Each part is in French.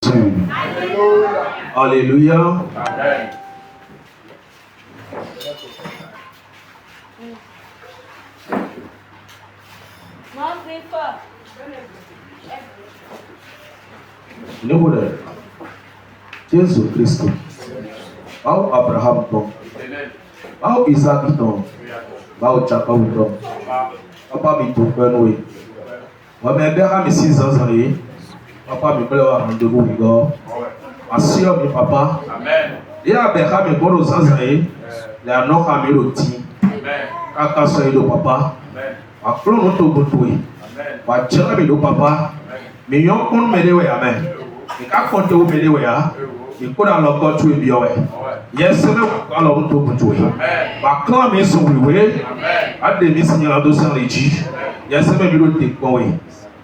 Jésus. Alléluia. Amen. Nous Jésus Christ. Bao Abraham ton. Bao Isaac ton. Bao Jacob ton. Papa mi ton père Noé. Moi mais Abraham mi 6 ans aí. Papa mi père a rendez-vous igual. Assure mi papa. Amen. Et Abraham mi bon aux ans aí. La no ami roti. Amen. Kaka so do papa. Amen. A klo no to botoi. Amen. Wa jera mi do papa. Mi yon kon me de we amen. E ka fonte o me de we ya. E ko na lo ko tu e bi o we. Yes me wa lo to botoi. Amen. Ba kan mi so we we. Amen. Ade mi signal do san leji. Yes me bi do te kon we.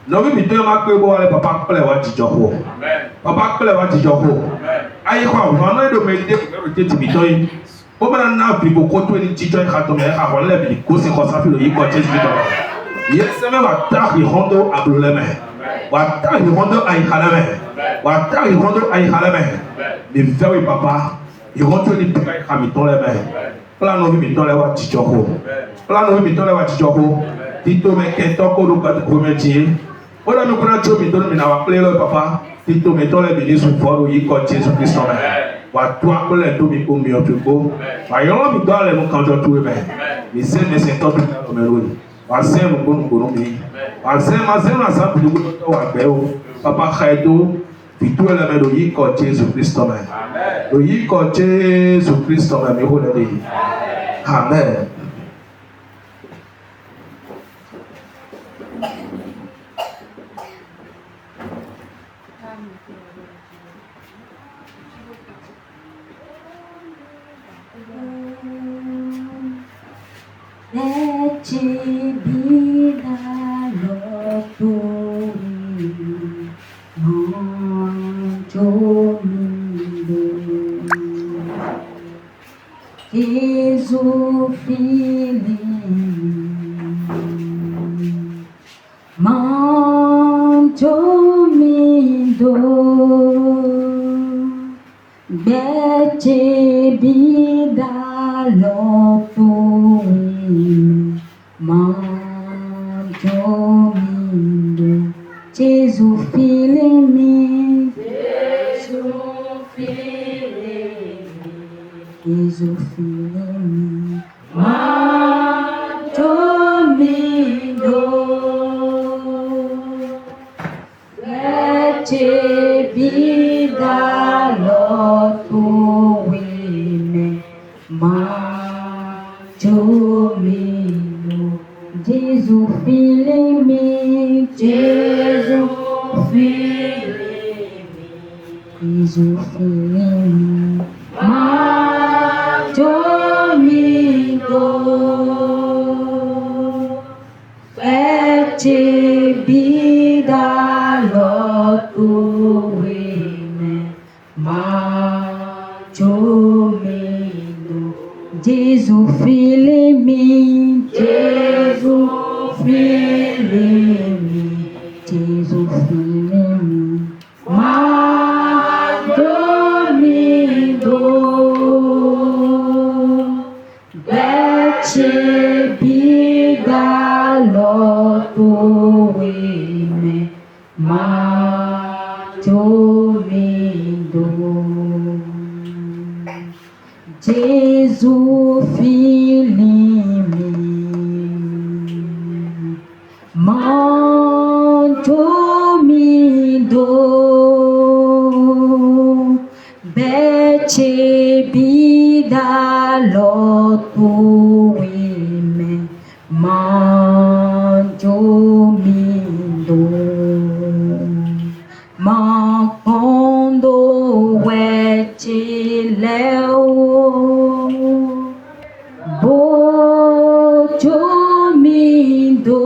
No mi to ma pe bo wa papa pele wa jijo ho. Amen. Papa pele wa jijo ho. Amen. Ayi kwa wa no do me de ko te ti mi to yi. O bana na bi bo ko to ni jijo ha to me ha wole bi ko se ko sa fi lo yi ko Jesus bi to. Yes me wa ta hi hondo abloleme. Wa ta hi hondo ai haleme. Wa ta hi hondo ai haleme. The very papa, you want to need to like have it on the man. Plan of me to lewa jijo ho. Plan of me to lewa jijo ho. Tito me kento ko lu ka ko me ji. Ola mi kuna cho mi to mi na wa play lo papa. Tito me to le bi ni su fo yi ko Jesus Christ me. Wa to akole to mi ko mi o to go. Wa yo mi do ale mo kan jo to me. Mi se me se to bi ko me lo ni. Wa se mo ko no mi. Wa se ma se na sa bu ko to wa gbe o. Papa khaido Pitu ele me do yi ko Jesus Christ me. Amen. Do yi ko Jesus Christ me ho le de. Amen. Let it be thy Lord to Jesus feeling manto mindo bete bida lopo manto mindo Jesus feeling me Jesus feeling me manto mindo bete bida lopo manto mindo Jesus feeling me Jesus feeling me Jesus feeling me manto mindo bete bida lopo manto mindo Jesus feeling me Jesus feeling me Jesus feeling me manto mindo bete bida lopo manto mindo Jesus feeling me manto mindo bete bida lopo manto mindo macondo wete leo bojo mindo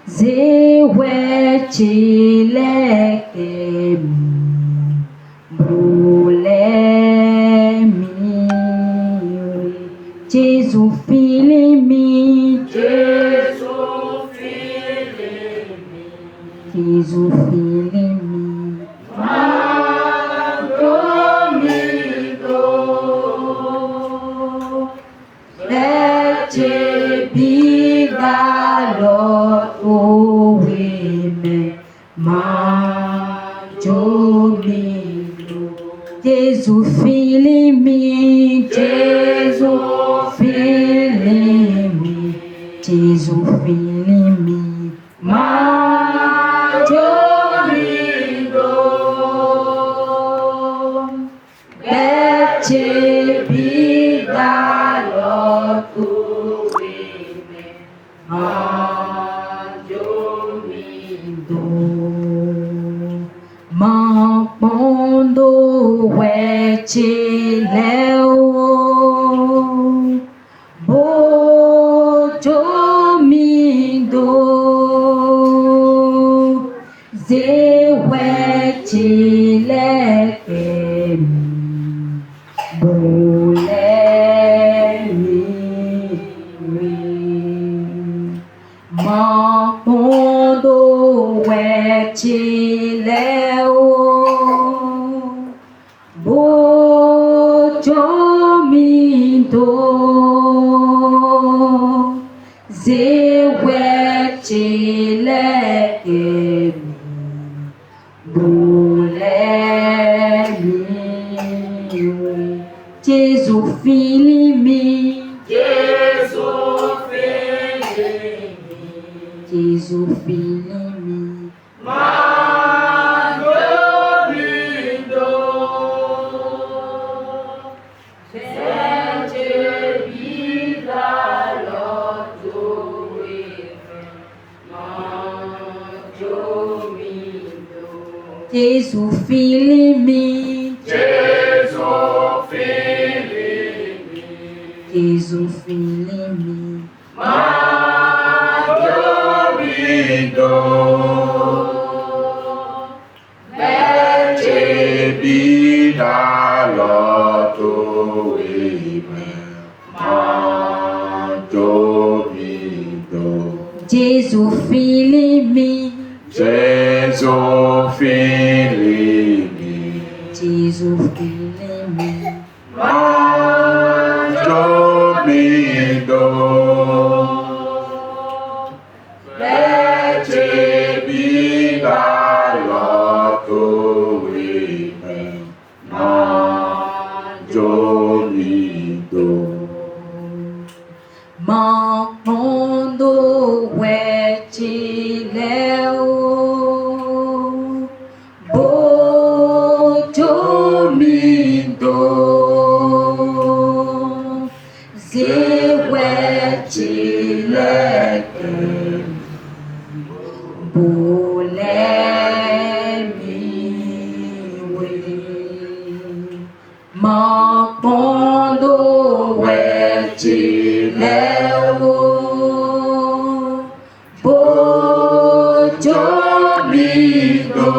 zewete leke brulemi Jesus feeling me Jesus feeling me Jesus feeling filimi. Ete biga lot uwime majomido. Jesu filimi, Jesu filimi, Jesu filimi majomido. Ete biga lot uwime majomido. Mapondo wechileo bojomido zewechilekemi bolemi. Mapondo wechileo bojomido zewechilekemi bolemi. Jesu filimi, Jesu filimi, Jesu filimi majomido. Sete vida lot uwime majomido. Jesu filimi, Jesu filimi, Jesu filimi majomido. Ete biga lot uwime majomido. Jesu filimi, Jesu filimi Jesu filimi majomido. Ete biga lot uwime majomido. Mapondo wechileo bojomido zewechilekemi bolemi. Mapondo wechileo bojomido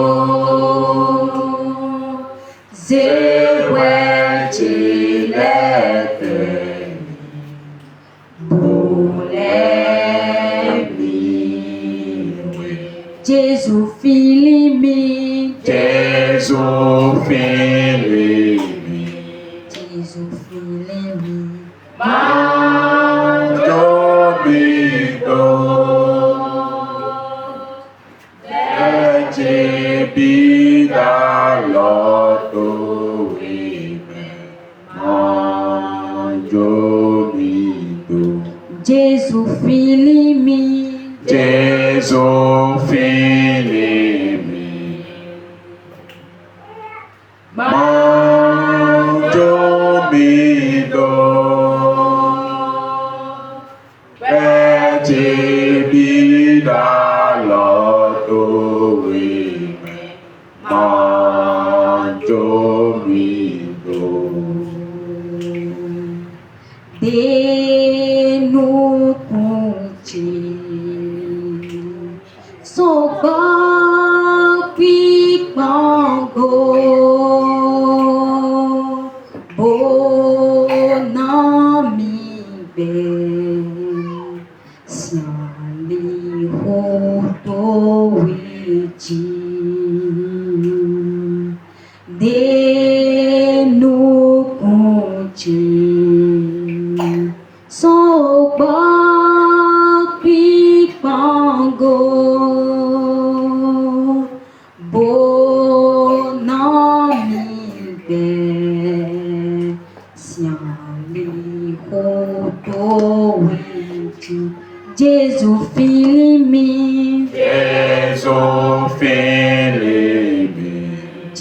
zewechilekemi bolemi. Jesu filimi, Jesu filimi Jesu filimi majomido. Ete biga lot uwime majomido. Jesu filimi, Jesu filimi majomido. Ete biga lot uwime majomido. denu kunci soba pikmango bonami be sali hoto wici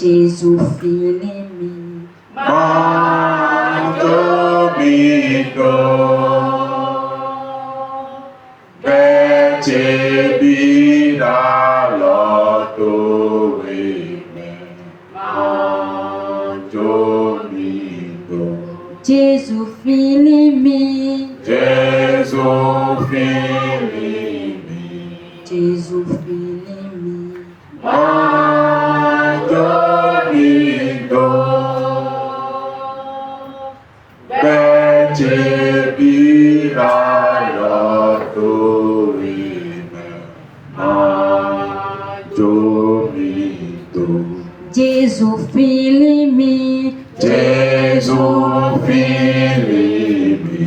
Jésus filimi. Mandomito Bete bida loto weme Mandomito Jésus filimi. Jésus filimi Jésus filimi. Mandomito Bete bida loto weme Mandomito Jésus filimi. Jésus filimi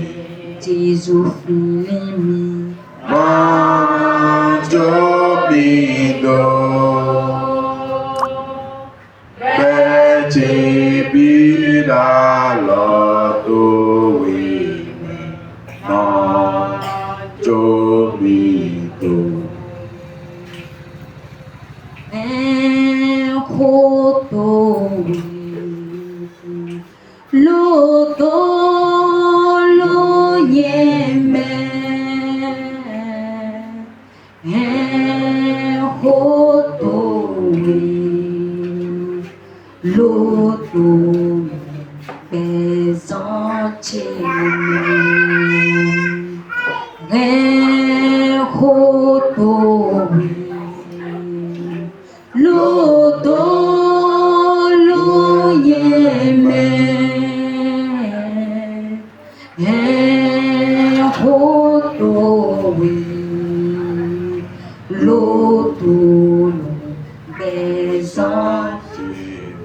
Jésus filimi. Mandomito Bete bida loto weme Mandomito Loto lo yeme. Loto pesante. Loto lo yeme.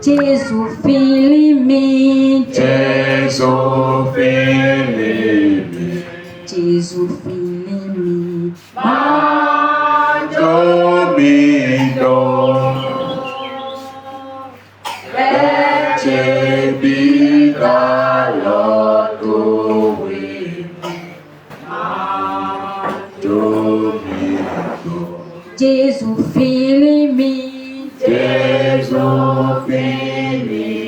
Jésus filimi. Jésus filimi Jésus filimi. Mandomito Bete bida loto weme Mandomito Jésus filimi. Jésus filimi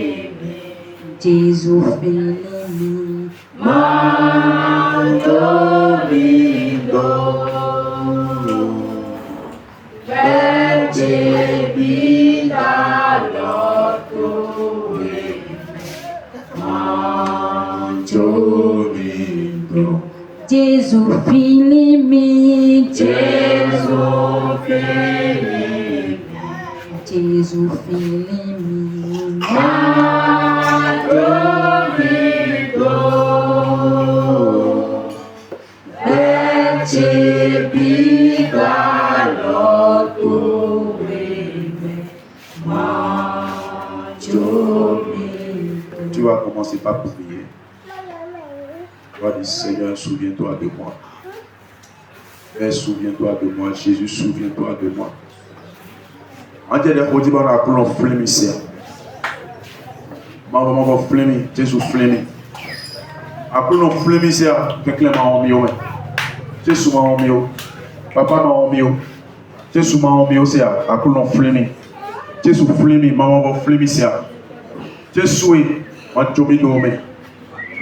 Jésus filimi. Mandomito Bete bida loto weme Mandomito Jésus filimi. Jésus filimi Jésus filimi. Mandomito Bete bida loto weme Mandomito. Tu vas commencer par prier. Tu vas dire Seigneur, souviens-toi de moi. Père, souviens-toi de moi. Jésus, souviens-toi de moi. On dit des produits qu'on a appelé un flémisseur. Maman, flémi, Jésus flémi. Après un flémisseur, quelqu'un m'a emmené. Jésus m'a emmené. Papa m'a emmené. Jésus m'a emmené, c'est après un flémi. Jésus flémi, maman, flémisseur. Jésus, on tombe dormir.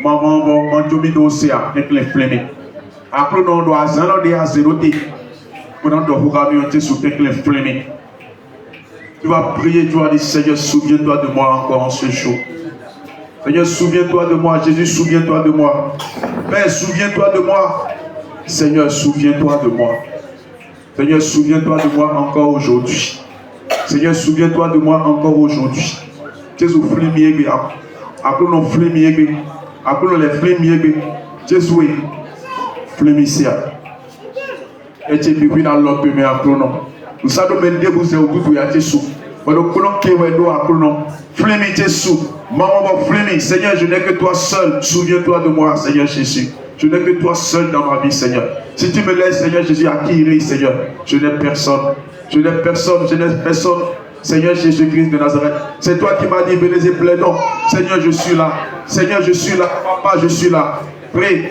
Maman, on tombe dormir, quelqu'un flémi. Après, on doit aller à zéro T. On doit regarder Jésus, quelqu'un flémi. Tu vas prier, tu vas dire Seigneur, souviens-toi de moi encore en ce jour. Seigneur, souviens-toi de moi. Jésus, souviens-toi de moi. Père, souviens-toi de moi. Seigneur, souviens-toi de moi. Seigneur, souviens-toi de moi encore aujourd'hui. Seigneur, souviens-toi de moi encore aujourd'hui. Jésus, flémier, après nous flémier, après nous les flémier, Jésus, flémissia. Et tu es dans l'autre mais après nous. Nous savons que nous sommes au bout de Jésus. Seigneur, je n'ai que toi seul. Souviens-toi de moi, Seigneur Jésus. Je n'ai que toi seul dans ma vie, Seigneur. Si tu me laisses, Seigneur Jésus, à qui irai, Seigneur? Je n'ai personne. Je n'ai personne. Je n'ai personne. Seigneur Jésus-Christ de Nazareth. C'est toi qui m'as dit, venez et plaidons. Seigneur, je suis là. Seigneur, je suis là. Papa, je suis là. Prie.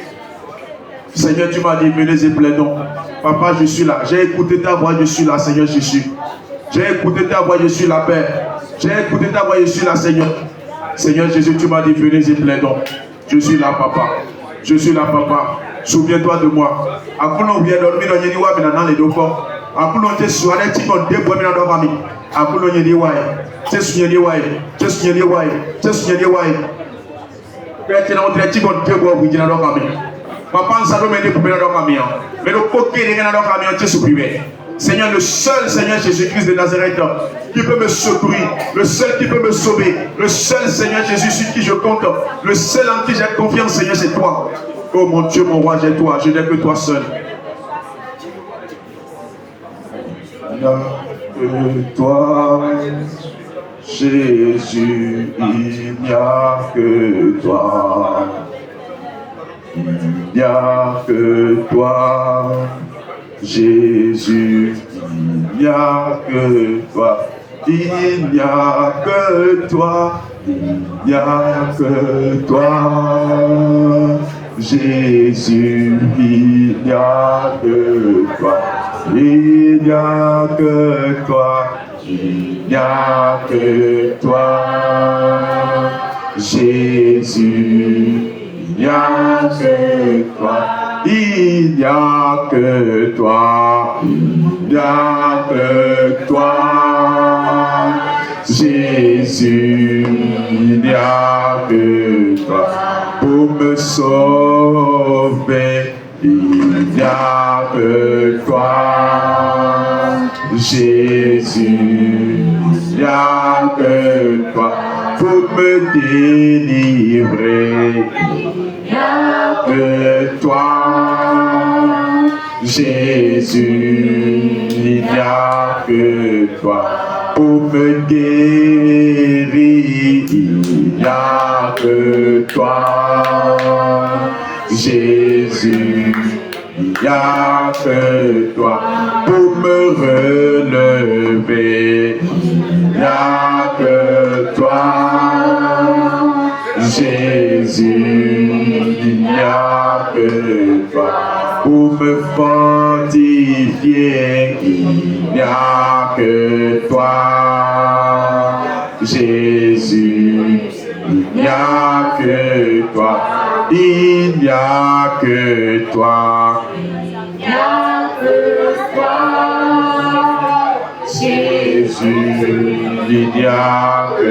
Seigneur, tu m'as dit, venez et plaidons. Papa, je suis là. J'ai écouté ta voix, je suis là, Seigneur Jésus. J'ai écouté ta voix, je suis là, Père. J'ai écouté ta voix, je suis là, Seigneur. Seigneur Jésus, tu m'as dit, venez et plaidons. Je suis là, papa. Je suis là, papa. Souviens-toi de moi. Après, on vient dormir dans les niwa, mais dans les deux fois. Après, on te soirée, tu m'as débois, mais dans nos familles. Après, on y est, tu souviens de moi. Tu souviens de moi. Tu souviens de moi. Tu n'as pas dit qu'on débois, oui, dans nos familles. Papa, on s'est remis pour dans nos familles. Mais le coquet, les gars, dans nos familles, tu supprimé. Seigneur, le seul Seigneur Jésus-Christ de Nazareth qui peut me secourir, le seul qui peut me sauver, le seul Seigneur Jésus sur qui je compte, le seul en qui j'ai confiance, Seigneur, c'est toi. Oh mon Dieu, mon roi, j'ai toi, je n'ai que toi seul. Il n'y a que toi, Jésus, il n'y a que toi. Il n'y a que toi. Jésus, il n'y a que toi, il n'y a que toi, il n'y a que toi. Jésus, il n'y a que toi, il n'y a que toi, il n'y a que toi. Jésus, il n'y a que toi. Il n'y a que toi, il n'y a que toi, Jésus, il n'y a que toi, pour me sauver, il n'y a que toi, Jésus, il n'y a que toi, pour me délivrer. Il n'y a que toi, Jésus, il n'y a que toi, pour me guérir, il n'y a que toi, Jésus, il n'y a que toi, pour me relever, il n'y a que toi, Jésus, il n'y a que toi, pour me fortifier, il n'y a que toi, Jésus, il n'y a que toi, il n'y a que toi, il n'y a que toi, Jésus, il n'y a que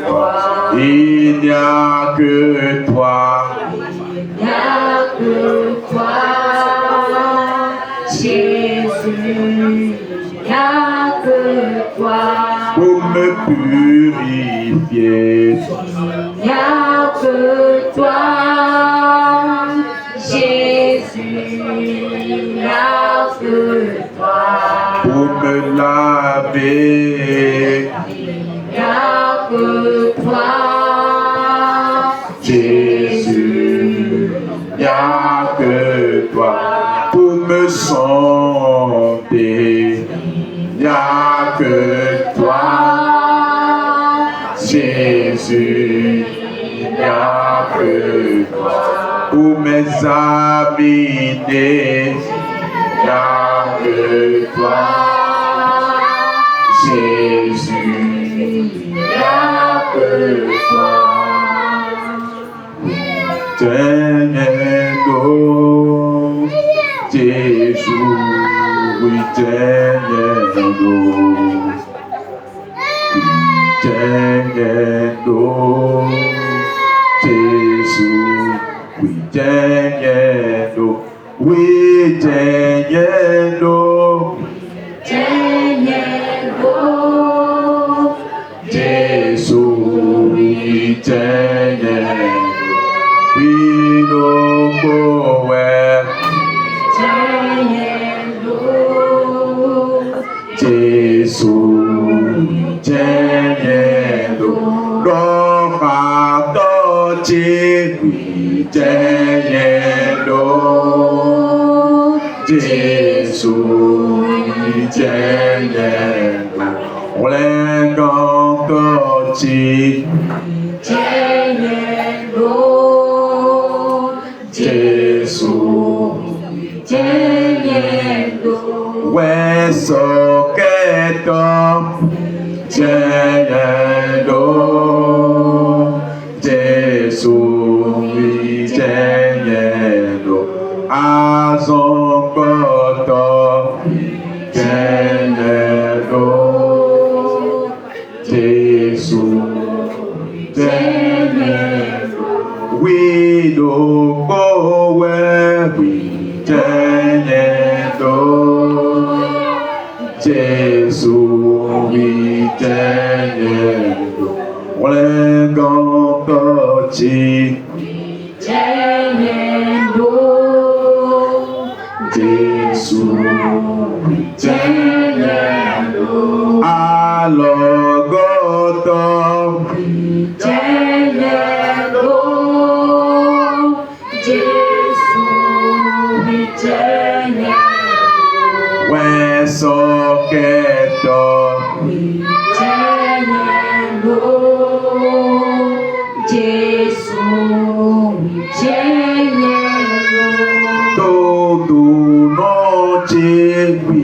toi, il n'y a que toi, il n'y a que toi, Jésus, il n'y a que toi, pour me purifier, il n'y a que toi, Jésus, il n'y a que toi, pour me laver, il n'y a que toi, Jésus, il n'y a que toi, pour me sonder, il n'y a que toi, Jésus, il n'y a que toi, pour m'examiner, il n'y a que toi, Jésus, il n'y a que toi. Tenendo, Jésus, oui, tenendo, Jésus, oui, tenendo, oui, tenendo, Jésus, oui, tenendo. We don't go where Jesus, Tenendo, Roma Doce, Tenendo, Jesus, Tenendo, Lengon Doce, Jesus, Tenendo, Hueso que to, Tenendo. Jésus, we do go where we do. Jésus, we do. On est gantoti. Jésus, we do. Alors goto. When so get todo noche we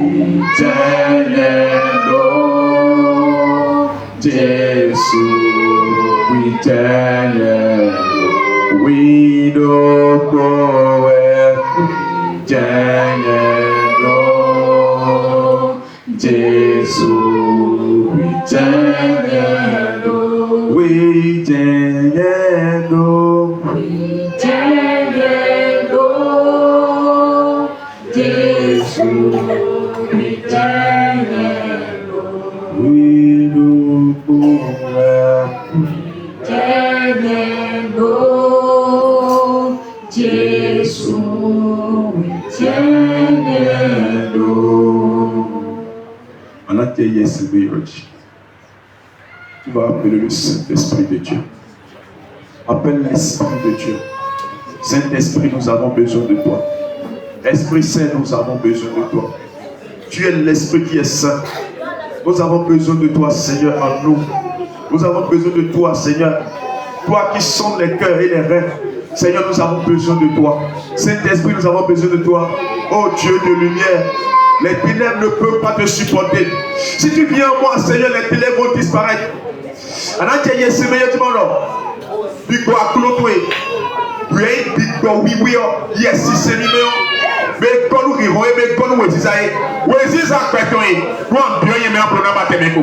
tenendo Jesus we tenendo we do go tenendo Jesus we tenendo we tenendo tu vas appeler le Saint-Esprit de Dieu. Appelle l'Esprit de Dieu. Saint-Esprit, nous avons besoin de toi. Esprit Saint, nous avons besoin de toi. Tu es l'Esprit qui est saint. Nous avons besoin de toi, Seigneur, en nous. Nous avons besoin de toi, Seigneur. Toi qui sondes les cœurs et les reins. Seigneur, nous avons besoin de toi. Saint-Esprit, nous avons besoin de toi. Oh Dieu de lumière, les ténèbres ne peuvent pas te supporter. Si tu viens en moi, Seigneur, les ténèbres vont disparaître. Mais quand nous rirons, mais quand nous disons, oui, c'est ça que nous avons bien aimé un problème à Téméco.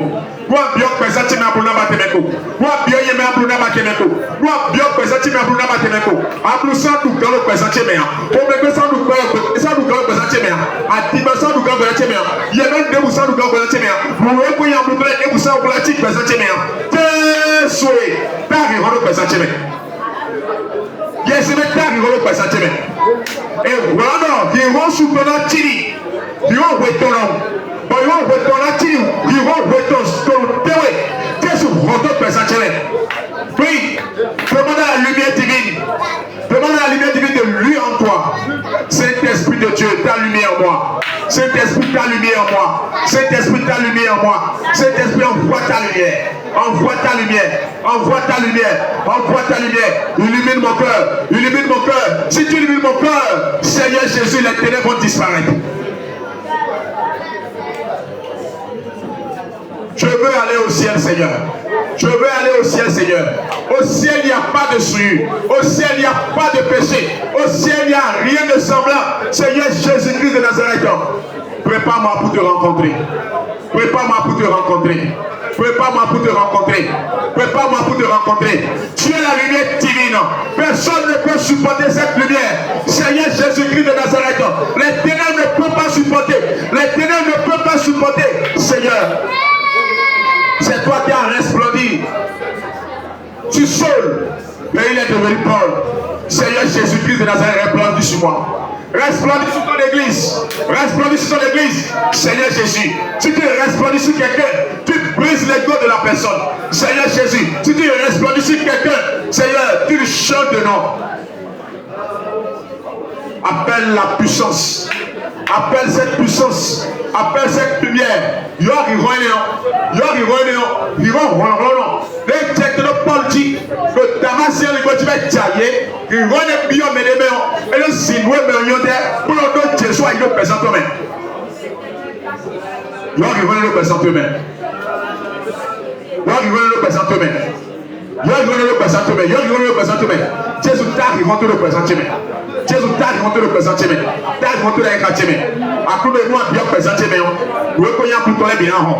Nous avons bien présenté un problème à Téméco. Nous avons bien aimé un problème à Téméco. Nous avons bien présenté un problème à Téméco. À plus ça, nous allons présenter mais pour me ça nous allons présenter mais à 10% nous allons présenter mais il y a même 2% nous allons présenter mais vous voyez qu'il y a un problème et vous savez pour la tique présenter mais souhait t'arrives à nous présenter mais yes, mais t'arrives à nous présenter mais et voilà, ils vont soutenir la tiri. Ils vont retourner. Ils vont retourner la tiri. Ils vont retourner. Qu'est-ce que vous représentez? Oui, demande à la lumière divine. Demande à la lumière divine de lui en toi. Saint-Esprit de Dieu, ta lumière en moi. Saint-Esprit, ta lumière en moi. Saint-Esprit, ta lumière en moi. Saint-Esprit, envoie ta lumière. Envoie ta lumière. Envoie ta lumière. Envoie ta lumière. Illumine mon cœur. Illumine mon cœur. Si tu illumines mon cœur, Seigneur Jésus, les ténèbres vont disparaître. Je veux aller au ciel, Seigneur. Je veux aller au ciel, Seigneur. Au ciel, il n'y a pas de souillure. Au ciel, il n'y a pas de péché. Au ciel, il n'y a rien de semblant. Seigneur Jésus-Christ de Nazareth, prépare-moi pour te rencontrer. Prépare-moi pour te rencontrer. Prépare-moi pour te rencontrer. Prépare-moi pour te rencontrer. Tu es la lumière divine. Personne ne peut supporter cette lumière. Seigneur Jésus-Christ de Nazareth, les ténèbres ne peuvent pas supporter. Les ténèbres ne peuvent pas supporter. Seigneur, c'est toi qui as resplendi. Tu seul, mais il est devenu Paul. Seigneur Jésus-Christ de Nazareth, resplendis sur moi. Resplendis sur ton église. Resplendis sur ton église. Seigneur Jésus, si tu resplendis sur quelqu'un, tu brises l'ego de la personne. Seigneur Jésus, si tu resplendis sur quelqu'un, Seigneur, tu lui chantes de nom. Appelle la puissance. Appelle cette puissance. Appelle cette lumière. Paul dit que Damasien tu vas tailler, il va être bien mais les mains et le signe pour le Jésus il le présente même. Il va le présenter même. Il va le présenter même. Il va le présenter même. Il va le présenter même. Jésus t'a il va te le présenter même. Jésus t'a il va te le présenter même. T'a il va te le présenter même. Akuno emu abia presente me. We ko ya kuto e bi na ho.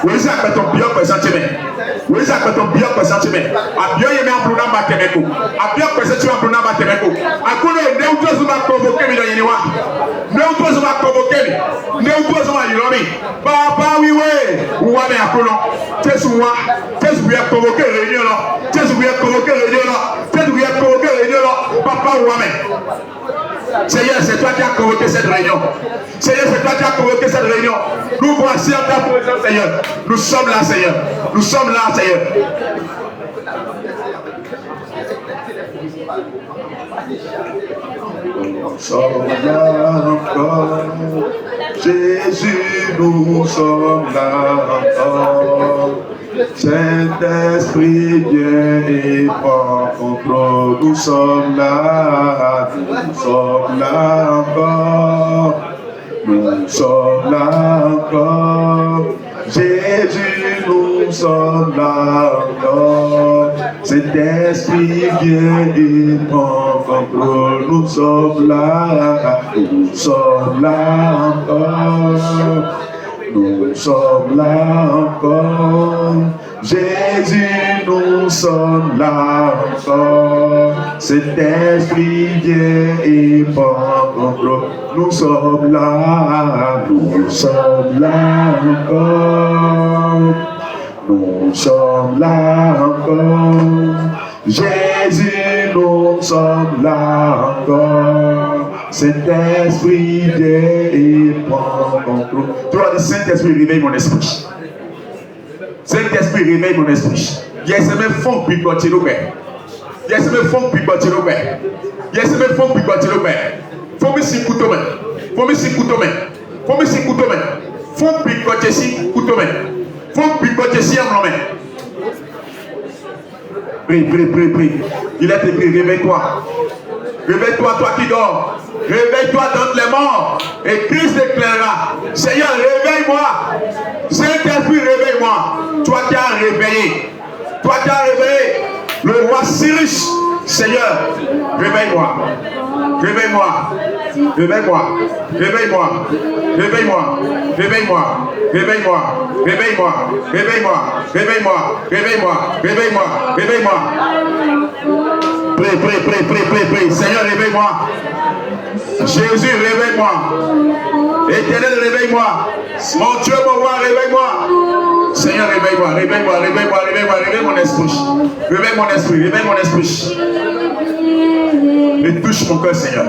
We sa ka ton bia presente me. We sa ka ton bia presente me. Abia ye me apro na ba temeko. Abia presente me apro na ba temeko. Akuno ne uto so ba provoke mi do yeni wa. Ne uto so ba provoke mi. Ne uto so ba yiro mi. Baba we wa me akuno. Jesu wa. Jesu we provoke réunion là. Jesu we provoke réunion là. Jesu we provoke réunion là. Papa wa me. Seigneur, c'est toi qui as convoqué cette réunion. Seigneur, c'est toi qui as convoqué cette réunion. Nous voici en ta présence, Seigneur. Nous sommes là, Seigneur. Nous sommes là, Seigneur. Nous sommes là encore. Jésus, nous sommes là encore. Saint-Esprit, viens et prends contrôle. Nous sommes là encore. Nous sommes là encore. Jésus, nous sommes là encore. Saint-Esprit, viens et prends contrôle. Nous sommes là encore. Nous sommes là encore. Jésus, nous sommes là encore. Cet esprit vient et prend contrôle. Nous sommes là encore. Nous sommes là encore. Jésus, nous sommes là encore. Saint-Esprit, vient et prend contrôle. Tu vois, le Saint-Esprit réveille mon esprit. Saint-Esprit réveille mon esprit. Yes, me font picoter le père. Yes, me font picoter le père. Yes, me font picoter le père. Faut me si couteau main. Faut me si couteau main. Faut me si couteau main. Faut picoter si couteau main. Faut picoter si en main. Prie. Il est écrit, réveille-toi. Réveille-toi, toi qui dors. Réveille-toi dans les morts. Et Christ éclairera. Seigneur, réveille-moi. Saint-Esprit, réveille-moi. Toi qui as réveillé. Toi qui as réveillé le roi Cyrus. Seigneur, réveille-moi. Réveille-moi. Réveille-moi. Réveille-moi. Réveille-moi. Réveille-moi. Réveille-moi. Réveille-moi. Réveille-moi. Réveille-moi. Réveille-moi. Réveille-moi. Réveille-moi. Prie. Seigneur, réveille-moi. Jésus, réveille-moi. Éternel, réveille-moi. Mon Dieu, mon roi, réveille-moi. Seigneur, réveille-moi. Réveille mon esprit. Réveille mon esprit. Et touche mon cœur, Seigneur.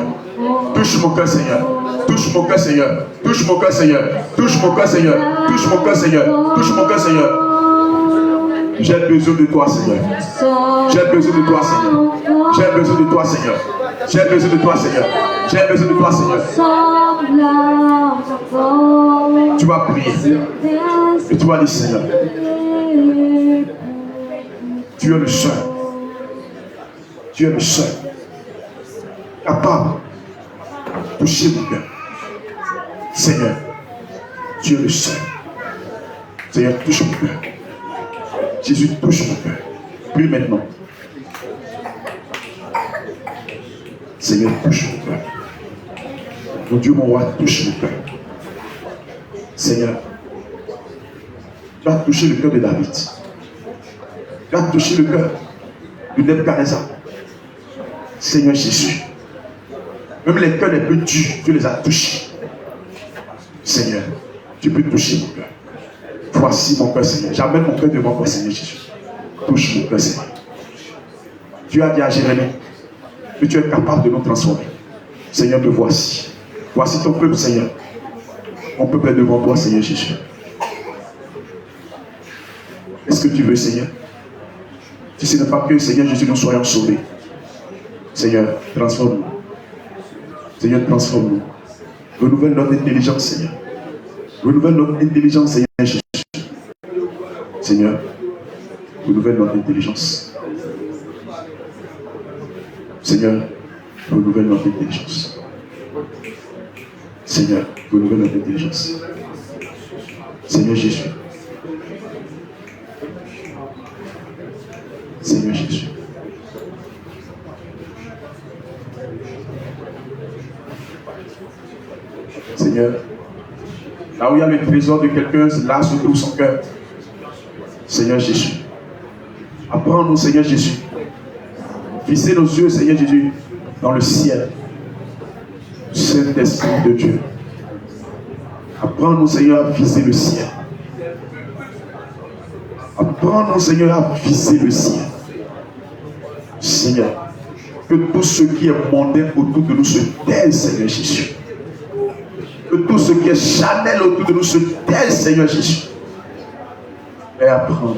Touche mon cœur, Seigneur. Touche mon cœur, Seigneur. Touche mon cœur, Seigneur. Touche mon cœur, Seigneur. Touche mon cœur, Seigneur. Touche mon cœur, Seigneur. J'ai besoin de toi, Seigneur. J'ai besoin de toi, Seigneur. J'ai besoin de toi, Seigneur. J'ai besoin de toi, Seigneur. J'ai besoin de toi, Seigneur. Tu vas prier. Et tu vas dire, Seigneur, tu es le seul. Tu es le seul. Capable de toucher mon cœur. Seigneur, tu es le seul. Seigneur, touche mon cœur. Jésus, touche mon cœur. Prie maintenant. Seigneur, touche mon cœur. Mon Dieu, mon roi, touche mon cœur. Seigneur, tu as touché le cœur de David. Tu as touché le cœur de Nebuchadnezzar. Seigneur Jésus, même les cœurs les plus durs, tu les as touchés. Seigneur, tu peux toucher mon cœur. Voici mon cœur, Seigneur. J'amène mon cœur devant toi, Seigneur Jésus. Touche mon cœur, Seigneur. Tu as dit à Jérémie que tu es capable de nous transformer. Seigneur, me voici. Voici ton peuple, Seigneur. Mon peuple est devant toi, Seigneur Jésus. Est-ce que tu veux, Seigneur? Si ce n'est pas que, Seigneur Jésus, nous soyons sauvés. Seigneur, transforme-nous. Seigneur, transforme-nous. Renouvelle notre intelligence, Seigneur. Renouvelle notre intelligence, Seigneur Jésus. Seigneur, renouvelle notre intelligence. Seigneur, renouvelle notre intelligence. Seigneur, renouvelle notre intelligence. Seigneur Jésus, Seigneur Jésus. Seigneur, là où il y a le trésor de quelqu'un, là se trouve son cœur. Seigneur Jésus. Apprends-nous, Seigneur Jésus. Fixez nos yeux, Seigneur Jésus, dans le ciel. Saint-Esprit de Dieu. Apprends-nous, Seigneur, à viser le ciel. Apprends-nous, Seigneur, à viser le ciel. Seigneur, que tout ce qui est mondain autour de nous se taise, Seigneur Jésus. Que tout ce qui est charnel autour de nous se taise, Seigneur Jésus. Et apprends.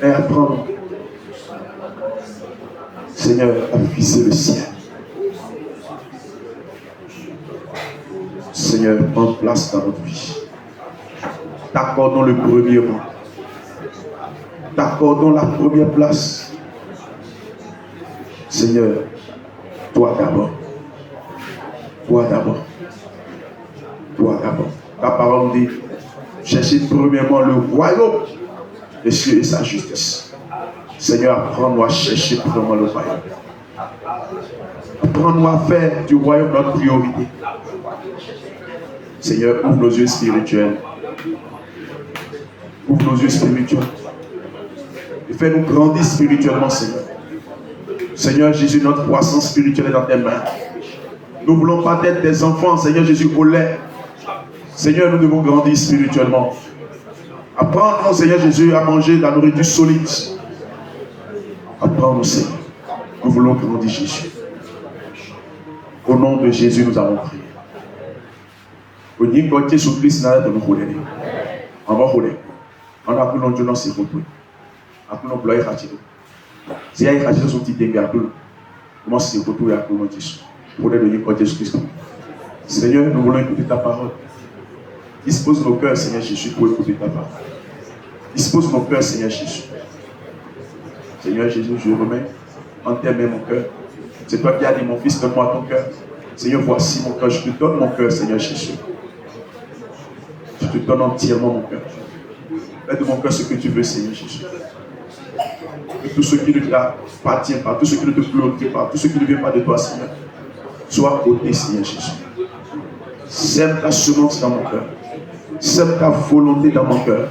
Et apprends. Seigneur, à viser le ciel. Seigneur, prends place dans notre vie. T'accordons le premier rang. T'accordons la première place. Seigneur, toi d'abord. Toi d'abord. Toi d'abord. Ta parole dit, cherchez premièrement le royaume des cieux et sa justice. Seigneur, apprends-nous à chercher premièrement le royaume. Apprends-nous à faire du royaume notre priorité. Seigneur, ouvre nos yeux spirituels. Ouvre nos yeux spirituels. Et fais-nous grandir spirituellement, Seigneur. Seigneur Jésus, notre croissance spirituelle est dans tes mains. Nous ne voulons pas être des enfants, Seigneur Jésus, au lait. Seigneur, nous devons grandir spirituellement. Apprends-nous, Seigneur Jésus, à manger de la nourriture solide. Apprends-nous, Seigneur. Nous voulons grandir, Jésus. Au nom de Jésus, nous avons prié. On a appelé Dieu c'est repris. Appelé gloire Khatido. Si il y a Khatido son petit début appelé. Comment c'est retour à appelé Jésus. Pour le nom de Jésus-Christ. Seigneur, nous voulons écouter ta parole. Dispose nos cœurs, Seigneur Jésus, pour écouter ta parole. Dispose nos cœurs, Seigneur Jésus. Seigneur Jésus, je remets en tes mains mon cœur. C'est toi qui as dit, mon fils, donne-moi ton cœur. Seigneur, voici mon cœur. Je te donne mon cœur, Seigneur Jésus. Je te donne entièrement mon cœur. Fais de mon cœur ce que tu veux, Seigneur Jésus. Que tout ce qui ne t'appartient pas, tout ce qui ne te glorifie pas, tout ce qui ne vient pas de toi, Seigneur, soit ôté, Seigneur Jésus. Sème ta semence dans mon cœur. Sème ta volonté dans mon cœur.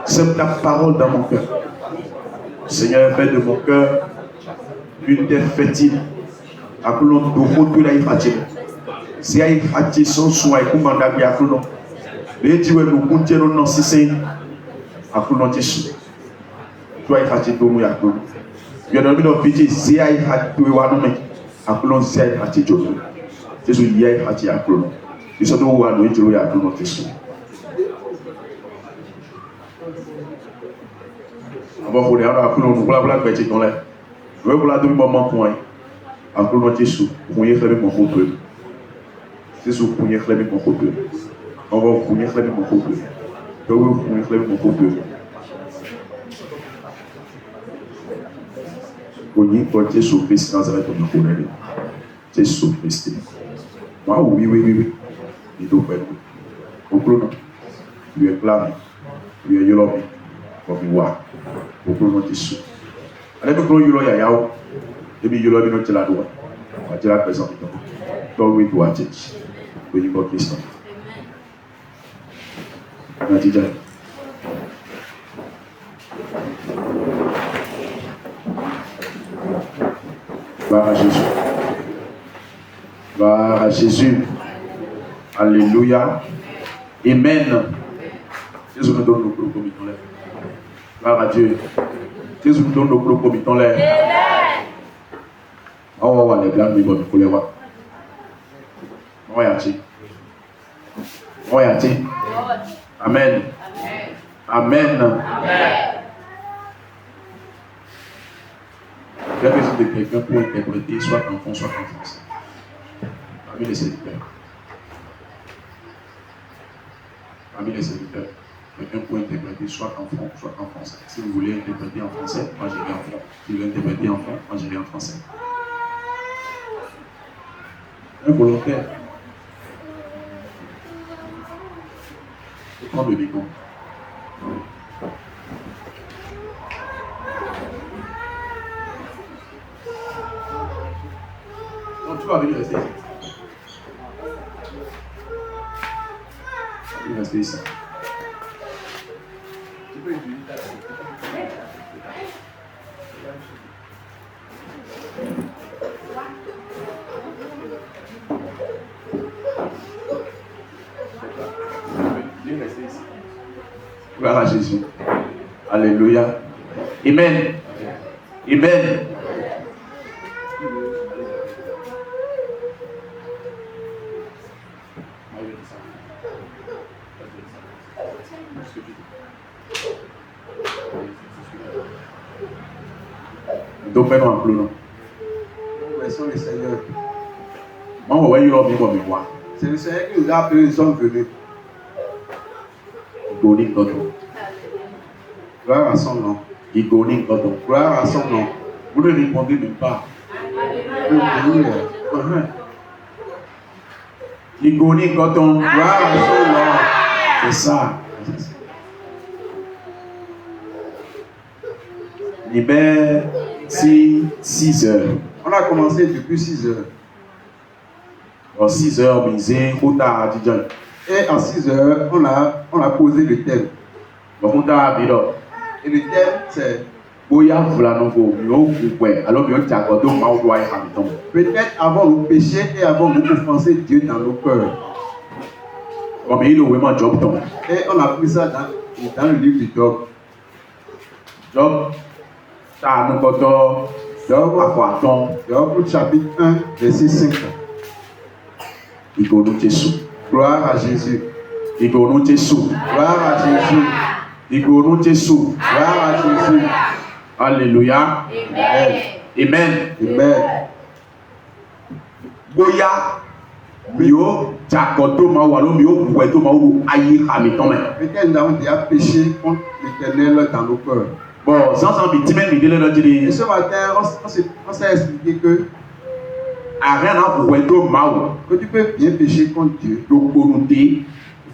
Sème ta parole dans mon cœur. Seigneur, fais de mon cœur une terre fertile. Appelons de retour à Ifatié. Si à Ifatié son soin, et comment d'ailleurs appelons. Les dieux nous continuons dans ces signes. Appelons Jésus. Toi Ifatié, nous y appelons. Il y a un homme qui dit si à Ifatié, appelons si à Ifatié. Jésus y a Ifatié, appelons. Nous sommes où à nous y appelons Jésus. Avant qu'on ait appelons nous, voilà que tu es dans l'air. Nous voilà deux moments pour moi. Appelons Jésus, pour y faire mon peuple. Jésus, pour y faire mon peuple. On va pour y faire mon peuple. On va pour y faire mon peuple. Pour y faire Jésus Christ Nazareth, on va connaître. Jésus Christ. Moi, oui. Il doit faire. Au clone, lui est clame, lui est yolobi, pour voir. Au clone Jésus. Allez, nous prenons yolo yao. Et puis yolo bino tela doa. On va dire la présence. Toi, oui, toi, Jésus. Oui, pour Christ. Merci. Gloire à Jésus. Gloire à Jésus. Alléluia. Amen. Jésus nous donne nos clous comme il l'air. Gloire à Dieu. Jésus nous donne nos clous comme il l'air. On va les glandes, mais bon, pour les voir. On va y aller. Amen. Amen. J'ai besoin de quelqu'un pour interpréter, soit en fond, soit en français. Parmi les serviteurs. Quelqu'un pour interpréter, soit en fond, soit en français. Si vous voulez interpréter en français, moi j'irai en fond. Si vous voulez interpréter en fond, moi j'irai en français. Un volontaire. Prends le micro. Tu vas venir rester ici. Tu vas rester ici. Tu peux utiliser ta Viens rester ici. Gloire à Jésus. Alléluia. Amen. Amen. Donc, maintenant, en plus, non. Nous le Seigneur. Moi, on va y comme moi. C'est le Seigneur qui nous a appelés, nous sommes venus. Igoning Goto. Gloire à son nom. Igoning Goto. Gloire à son nom. Vous ne répondez même pas. Igoning Goto. Gloire à son nom. C'est ça. Libère 6 heures. On a commencé depuis 6 heures. En 6 heures, misé, Kota Dijon. Et à 6 heures, on a posé le thème. Kota Bido. Et le thème, c'est Boya Vlanongo, Mio Koué, alors Mio Tchakoto, Maoudoua et Habiton. peut-être avons-nous péché et avons-nous offensé Dieu dans nos cœurs. Comme il est vraiment job ton. Et on a pris ça dans le livre du Job. Job, t'as un koto, Job, à quoi ton, Job, chapitre 1, verset 5. Igonou Jésus. Gloire à Jésus. Igonou Jésus. Gloire à Jésus. Igonou Jésus. Gloire à Jésus. Alléluia. Amen. Amen. Amen. Boya, Mio Tchakoto, Maoualo, Mio Koué, Maou, Aïe, Habiton. Peut-être nous avons déjà péché contre l'Éternel dans nos cœurs. Bon, sans ambitieux, mais il est là, Et ce matin, on s'est expliqué que rien à Koué, Maou, tu peux bien pécher contre Dieu Dokounouté,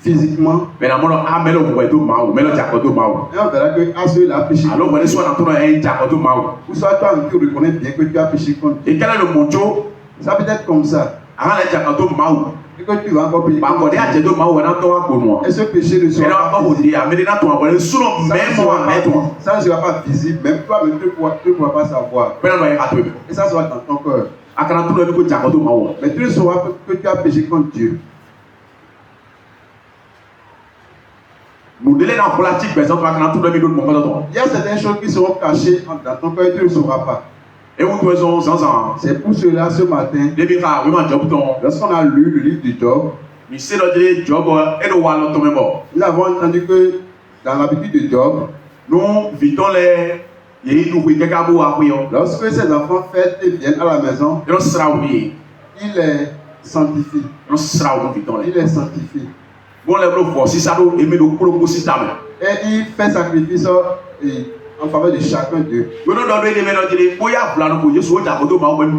physiquement. mais la mort a mêlé au Koué, Maou, mêlé au Tchakoto, Maou. Et on verra que à celui-là a péché. Alors, vous allez soit dans ton un Tchakoto, Maou. Ou soit toi, tu reconnais bien que tu as péché contre Dieu. Et quel est le moncho? Ça peut être comme ça. Avant les Tchakoto, Maou. Et que tu vas encore pécher Par contre contre, il y a Dieu. des Maou, on a toi, pour moi. Et ce péché ne Et sera là, on va pas vous visible. dire, mais dans ton abonné, sous le même moment, mais toi. Ça ne sera pas visible. Même toi-même, tu ne pourras pas savoir. Mais là, on va y rattraper. Et ça sera dans ton cœur. À quand tout le monde que Tchakoto, Maou. Mais tu ne sauras que tu as péché contre Dieu. Nous délai dans la politique, par exemple, quand tout le monde me montre. Il y a certaines choses qui seront cachées dans ton cœur et tu ne sauras pas. Et vous trouvez sans ans. C'est pour cela ce matin, Depuis ça, vraiment job ton. lorsqu'on a lu le livre du Job, Mais c'est le job et le wallon ton même. nous avons entendu que dans l'habitude de Job, Nous vitons les. Il nous quelqu'un à boire après. lorsque ses enfants fêtent et viennent à la maison, Et on sera oublié. il les sanctifie. On sera oublié vitons les. Il les sanctifie. Bon les bros voir si ça doit aimer le pro système. Et il fait sacrifice en faveur de chacun d'eux. Nous nous donnons des mélanges de boya blanc pour Jésus au Tchakoto, Maou, même.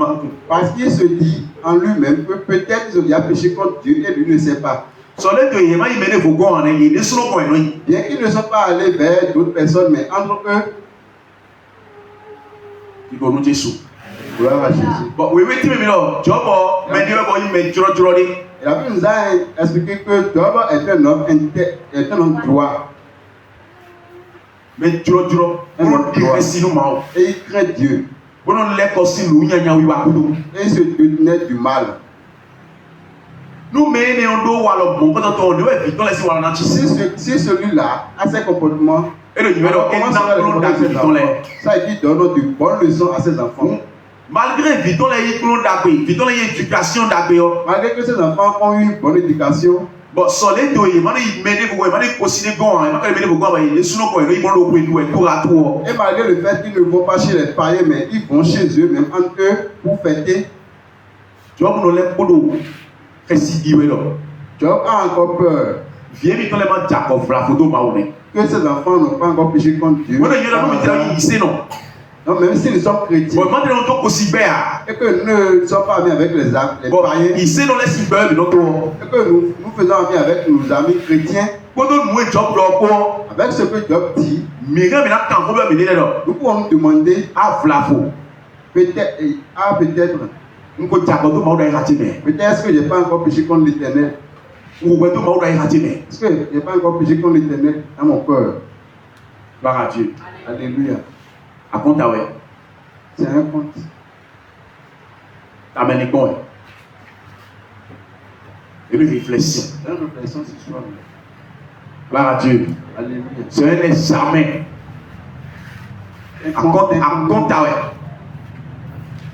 Parce qu'il se dit en lui-même que peut-être il a péché contre Dieu et lui ne sait pas. Sur les deux, il m'a dit vos gants en aïe, les sous le Bien qu'ils ne soient pas allés vers d'autres personnes, mais entre eux, il faut nous Jésus. gloire à Jésus. Bon, oui, tu me dis, job, mais Dieu va y mettre trop. Et la Bible nous a expliqué que Job est un homme droit. Mais trop. Pour nous si nous Maou. Et il craint Dieu. Pour nous les cossi nous y a oui wa kudu. Et il se détenait du mal. Nous mais on doit alors bon quand on est vitons les wala na Si, si celui-là a ses comportements, et le numéro comment ça va le comporter ses enfants? Ça, il donne de bonnes leçons à ses enfants. malgré vitons les clone d'accueil, vitons les éducation d'accueil. Malgré que ses enfants ont eu une bonne éducation, Bon, sur les deux, il m'a dit mener vous, il m'a dit considérer bon, il m'a dit mener vous quoi, il est sous nos coins, ils vont le prendre tout à tout. et malgré le fait qu'ils ne vont pas chez les païens, mais ils vont chez eux, même entre eux, pour fêter, Tu vois, pour nous les podos, qu'est-ce qu'il y a là? Job a encore peur Viens vitons les mains Jacob, la photo maoné. que ses enfants n'ont pas encore péché contre Dieu. Moi, il y a là, nous me disons, non. Donc, même s'ils sont chrétiens, Bon, moi, je n'entends qu'aussi bien. et que nous ne sommes pas amis avec les Bon, païens, il sait dans les cyber de notre. et que nous faisons ami avec nos amis chrétiens, Quand nous nous job là, avec ce que Job dit, mais quand on a quand problème, il est là. nous pouvons nous demander Ah, flafo. peut-être, Peut-être est-ce que je n'ai pas encore péché contre l'Éternel? Est-ce que je n'ai pas encore péché contre l'Éternel dans mon cœur? Gloire à Dieu. Alléluia. À compte avec. C'est un compte. Amen. Et lui réfléchit. C'est une réflexion sur soi. Gloire à Dieu. Alléluia. C'est un examen. À compte avec.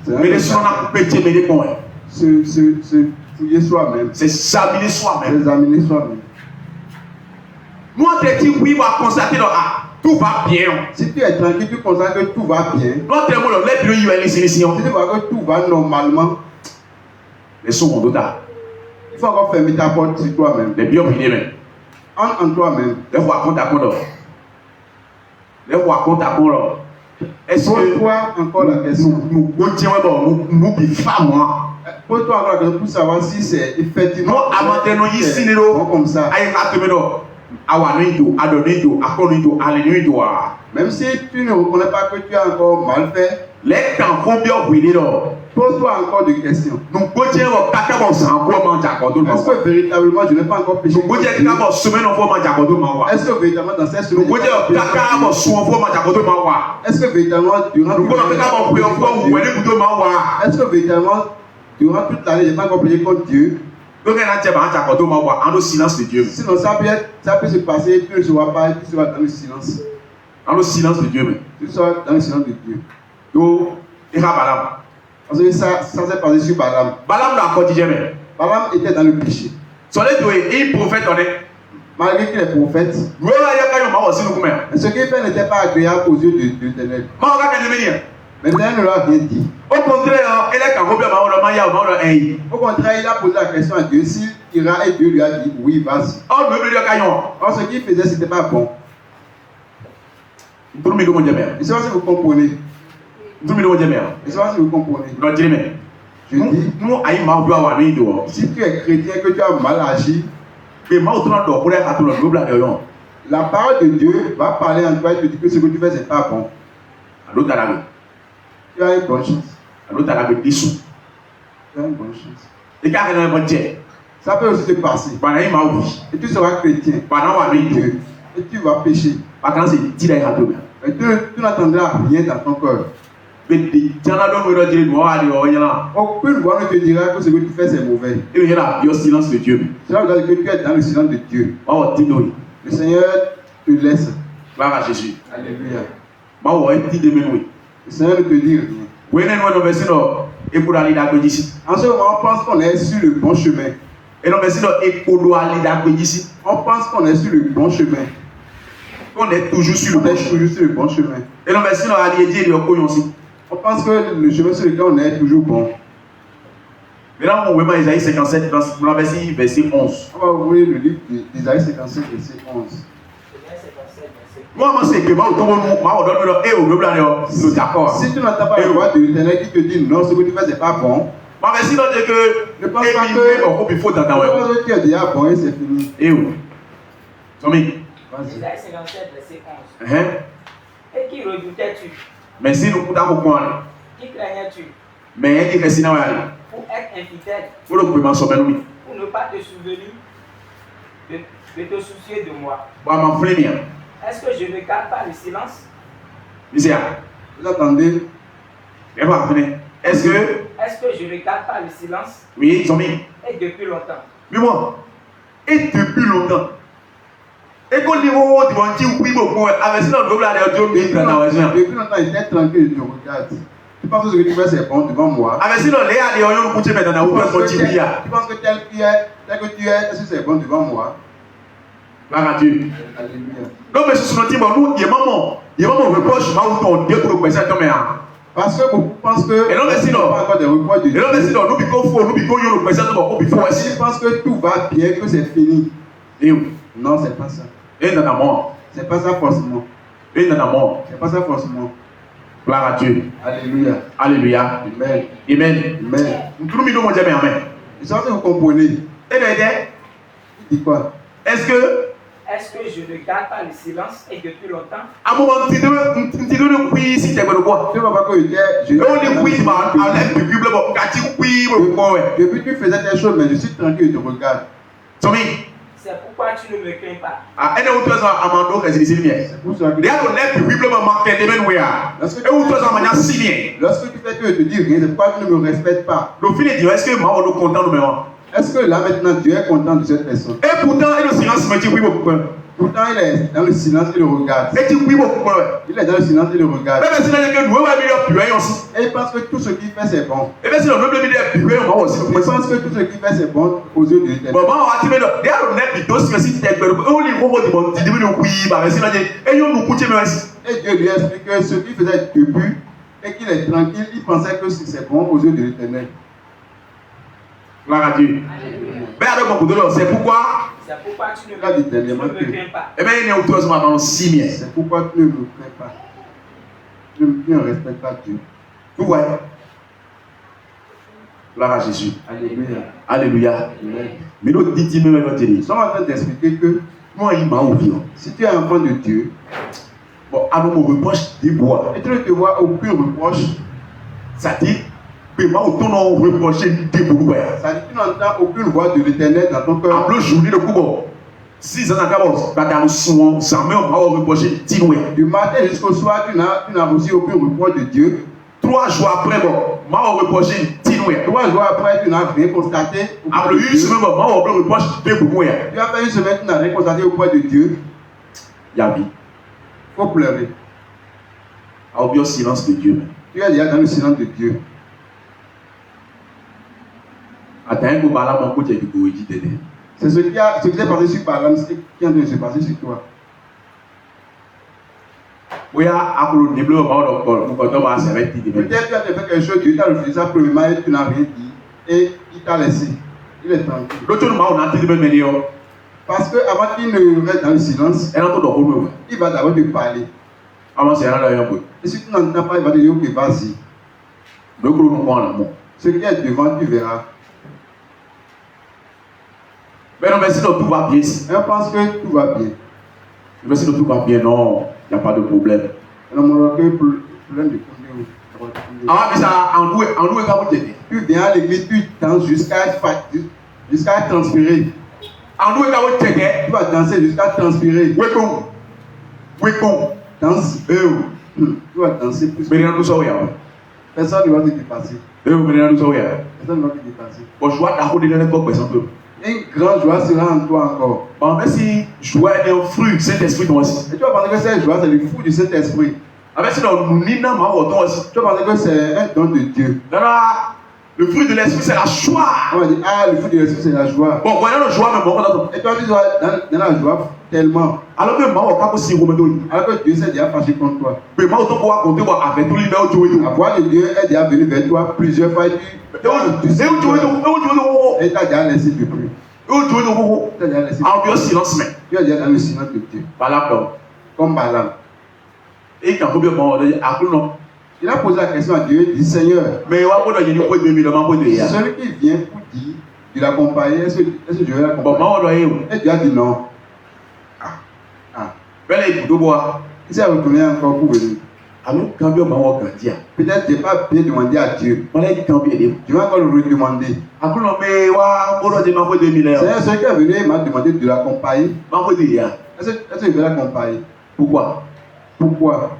Mais les gens ont péché, mais les bons. Se fouiller soi-même. C'est s'examiner soi-même. Examiner soi-même. Moi, je dis oui, on va constater tout va bien. Si tu es tranquille, tu constates que tout va bien. Notre mot, les plus Si tu vois que tout va normalement, les sons ont d'autres. il faut encore fermer ta porte sur toi-même. Les biens privés même. En toi-même. Les voix compte à compte. Les voix compte à compte. Est-ce que pose-toi encore la question. Nous qui femmes, moi. Pose-toi encore la question pour savoir si c'est effectivement. Non, avant de nous ici, nous comme ça. Même si tu ne reconnais pas que tu as encore mal fait, les temps vont bien brûler. pose-toi encore des questions. Nous continuons à faire est-ce que véritablement je n'ai pas encore péché? Est-ce que véritablement dans cette semaine est-ce que véritablement est-ce que véritablement durant toute l'année je n'ai pas encore péché contre Dieu? Silence de Dieu. Sinon ça peut se passer, tu ne seras pas, tu seras dans le silence. Dans le silence de Dieu. Tu seras dans le silence de Dieu. Donc, il y a Balaam. Parce que ça s'est passé sur Balaam. Balaam était dans le péché. Il prophète. Malgré qu'il est prophète, ce qu'il fait n'était pas agréable aux yeux de l'Éternel. Maintenant, il ne l'a rien dit. Au contraire, il a posé la question à Dieu s'il ira et Dieu lui a dit oui, vas-y. Or, ce qu'il faisait, ce n'était pas bon. Je ne sais pas si vous comprenez. Je ne sais pas si vous comprenez. Je dis, si tu es chrétien, que tu as mal agi, la parole de Dieu va parler en toi et te dire que ce que tu fais, ce n'est pas bon. Tu as une bonne chance. Tu as une bonne chance. Ça peut aussi te passer. Et tu seras chrétien. Dieu. Et tu vas pécher. Et tu n'attendras rien dans ton cœur. Aucune voix ne te dira que ce que tu fais c'est mauvais. Silence de Dieu. Cela veut dire que tu es dans le silence de Dieu. Le Seigneur te laisse. Gloire à Jésus. Alléluia. Le Seigneur ne te dit rien. En ce moment, on pense qu'on est sur le bon chemin. On pense qu'on est sur le bon chemin. On est toujours sur le bon chemin. On pense que le chemin sur lequel on est toujours bon. Maintenant, on va Isaïe 57, verset 11. On va ouvrir le livre d'Isaïe 57, verset 11. Moi, c'est que si tu n'entends pas la voix de l'Éternel qui te dit non, ce que tu fais, c'est pas bon. Ne pense pas que tu es déjà bon et c'est fini. Isaïe 57, verset 11. Et qui redoutais-tu? Mais si nous pouvons comprendre, qui craignais-tu? mais il est pour être infidèle, pour ne pas te souvenir de te soucier de moi. Est-ce que je ne garde pas le silence? Vous attendez? Est-ce que je ne garde pas le silence? Oui, et depuis longtemps. Mais moi, et depuis longtemps. Et quand il depuis longtemps, il était tranquille, je regarde. Tu penses que ce que tu fais c'est bon devant moi? Tu penses que tel que tu es, est-ce que c'est bon devant moi? Alléluia. Donc, parce que beaucoup pensent que il n'y a pas encore des reproches de Dieu. Ils pensent que tout va bien, que c'est fini. Non, c'est pas ça. C'est pas ça forcément. C'est pas ça forcément. Gloire à Dieu. Alléluia. Alléluia. Amen. Amen. Amen. Et ça, vous comprenez. Il dit quoi? Est-ce que Est-ce que je ne garde pas le silence et depuis longtemps? À un moment, tu dois oui, si tu es quoi? Tu ne vas pas que je depuis tu faisais des choses, mais je suis tranquille, je te regarde. C'est pourquoi tu ne me crains pas. C'est pour ça que lorsque tu fais que je te dis rien, c'est pourquoi tu ne me respectes pas. Est-ce que là maintenant Dieu est content de cette personne? Et pourtant, il est au silence, mais tu oui beaucoup. Pourtant, il est dans le silence et le regarde. Et tu oui beaucoup. Il est dans le silence et le regarde. Même si Et il pense que tout ce qu'il fait c'est bon. et bien si le même milieu est plus Il pense que tout ce qu'il fait c'est bon aux yeux de l'Éternel. bon, on va dire, il y a un net vidéo sur le site internet. On lit comment tu dis, tu dis oui, bah, mais c'est là, et nous nous coûtons merci. Et Dieu lui explique que ce qu'il faisait depuis et qu'il est tranquille, il pensait que c'est bon aux yeux de l'Éternel. Gloire à Dieu. Mais avec mon coup de l'eau, c'est pourquoi. C'est pourquoi tu ne me crains pas. Eh bien, il y a autour de moi dans 6 000. C'est pourquoi tu ne me crains pas. Tu ne respectes pas Dieu. Vous voyez. Gloire à Jésus. Alléluia. Alléluia. Mais nous disons même notre Nous sommes en train d'expliquer que moi, il m'a oublié. si tu es un enfant de Dieu, Bon, alors mon reproche des bois. et tu ne te vois aucun reproche, Ça dit, que moi, autant on reprocher des bois. ça dit que tu n'entends aucune voix de l'Éternel dans ton cœur. Après journée de coup, 6 ans à Cabos, dans son, ça met on va reprocher Tinoué. Du matin jusqu'au soir, tu n'as reçu aucun reproche de Dieu. 3 jours après, bon, moi on reprocher Tinoué. 3 jours après, tu n'as rien constaté. Après une semaine, moi on reproche des bois. Tu as fait une semaine, tu n'as rien constaté auprès de Dieu. Yabi. Il faut pleurer. Au bien silence de Dieu. Tu es déjà dans le silence de Dieu. Attends, un peu par là, mon côté du coup, il dit C'est ce qui s'est passé sur Balaam, ce qui est en train de se passer sur toi. Oui, à le développement, donc, quand on va s'arrêter. Peut-être que tu as fait quelque chose, Dieu t'a refusé ça premièrement et tu n'as rien dit. Et il t'a laissé. Il est tranquille. L'autre moment, on a dit de me mener. Parce qu'avant qu'il ne reste dans le silence, Elle a tout dans le il va d'abord te parler. avant, c'est là, un peu. Et si tu n'entends pas, il va te dire que vas-y. Donc, nous prend l'amour. Ce qui est devant, tu verras. Mais non, mais sinon, tout va bien. Et on pense que tout va bien. Mais sinon, tout va bien, non, il n'y a pas de problème. Et on me recueille problème de combien. Ah, mais ça, en nous, quand vous dites. Tu viens à l'église, tu danses jusqu'à transpirer. En nous, quand vous dites. Tu vas danser jusqu'à transpirer. Oui, Danse. Tu vas danser plus. mais nous sommes là. Personne ne va te dépasser. Mais nous sommes là. Personne ne va te dépasser. Bon, je vois d'accord de l'école, par exemple. Une grande joie sera en toi encore. Bon, mais si joie est un fruit, Saint-Esprit, moi aussi. Et tu vas penser que cette joie, c'est le fruit du Saint-Esprit. Ah, mais sinon, nous n'y n'avons pas aussi. Tu vas penser que c'est un don de Dieu. Non, non, le fruit de l'esprit, c'est la joie. On va dire, ah, le fruit de l'Esprit, c'est la joie. Bon, voyons la joie, mais bon, Et toi, tu dois dans la joie tellement. alors que moi, on va pas aussi remettre. Alors que Dieu s'est déjà fâché contre toi. Mais moi, autant qu'on va compter avec tout l'hiver, tu vois. La voix de Dieu est déjà venue vers toi plusieurs fois. Et tu sais, et tu as déjà laissé depuis. Tu as déjà laissé. En silence, mais. Tu es déjà dans le silence de Dieu. Voilà, donc. Comme Balaam. Et quand vous bien, non. Il a posé la question à Dieu, il dit Seigneur, Mais on va pas donner une fois de 2000 ans pour dire. celui qui vient pour dire de l'accompagner, est-ce que Dieu va Bon, l'accompagner? moi, on doit y aller. Et Dieu a dit non. Mais là, il faut boire. Il s'est retourné encore pour venir. Alors, quand bien, on va grandir. Peut-être que tu n'as pas bien demandé à Dieu. On a dit quand bien. Tu vas encore le redemander. Après, non, mais on doit dire, ma fois 2000 ans. Seigneur, celui qui est venu il m'a demandé de l'accompagner. Ma fois dire. Est-ce que je vais l'accompagner? Pourquoi? Pourquoi?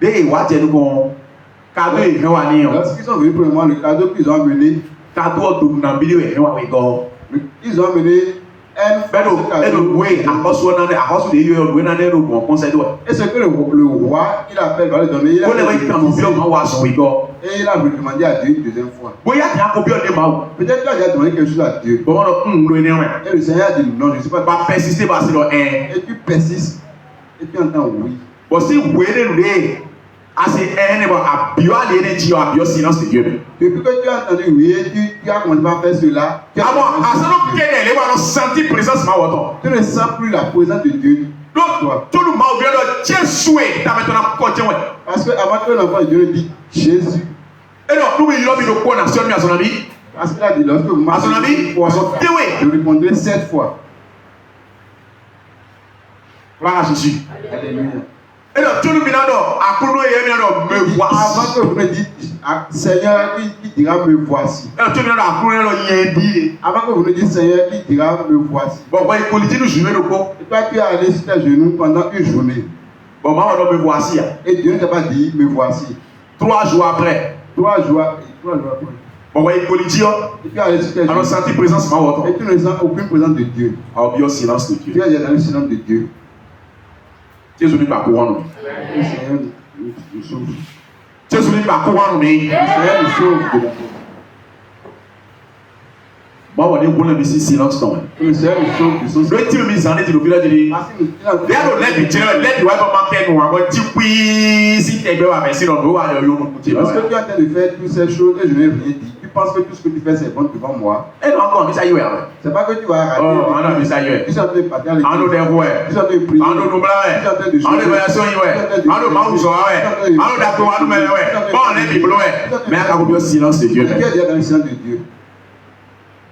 Dès que tu as dit qu'on cadeau est réuni. Lorsqu'ils sont venus pour moi, le cadeau qu'ils ont amené, Cadeau de Nambili est réuni. ils ont amené un Pero, oui, à cause de lui, et ce que le roi, il appelle, va le donner. Il a et il a redemandé à Dieu une deuxième fois. Peut-être qu'il a déjà donné quelque chose à Dieu. Et le Seigneur a dit non, je ne sais pas. Et tu persistes. Et tu entends oui. Depuis que tu as entendu oui, tu as commencé à faire cela. Tu ne sens plus la présence de Dieu. Parce que avant que l'enfant de Dieu dit Jésus. Parce qu'il a dit lorsque vous marchez, je répondrai 7 fois. Gloire à Jésus. Alléluia. Et donc, tout le monde a me voici. Avant que vous me dites, Seigneur, qui dira me voici. Et donc, tout le monde a Avant que vous me dites, Seigneur, qui dira me voici. bon, il faut dire nous jouer le coup. Et toi, tu es allé sur tes genoux pendant une journée. Bon, moi, on me voici. Et Dieu ne t'a pas dit, me voici. 3 jours après. 3 jours après. Bon, il faut dire. Et tu es allé sur tes genoux. Alors, senti présence, Et tu ne sens aucune présence de Dieu. Alors, bien, silence de Dieu. Tu es dans le silence de Dieu. Jésus n'est pas courant. Le Seigneur nous sauve. Jésus n'est pas courant. Le Seigneur nous sauve de la mort. Moi, on est pour le silence. Le Seigneur nous sauve de son silence. Le type de mise en œuvre du village de Parce que nous They don't let the children let the wife market no one ti pi si te gbe wa me si lo do wa yo no kuti. Parce que tu es en train de faire toutes ces choses et je n'ai rien dit. Tu penses que tout ce que tu fais c'est bon devant moi. E no encore mi sa yo ya. C'est pas que tu vas arrêter. Oh, ana mi sa yo. Tu es en train de partir avec Anu de ho e. Tu es en train de prier. Anu no bla e. Anu de ya so yi we. Anu ma u so wa we. Anu da to anu me we. Bon le bi blo we. Mais aka ko bio silence de Dieu. Tu es déjà dans le silence de Dieu.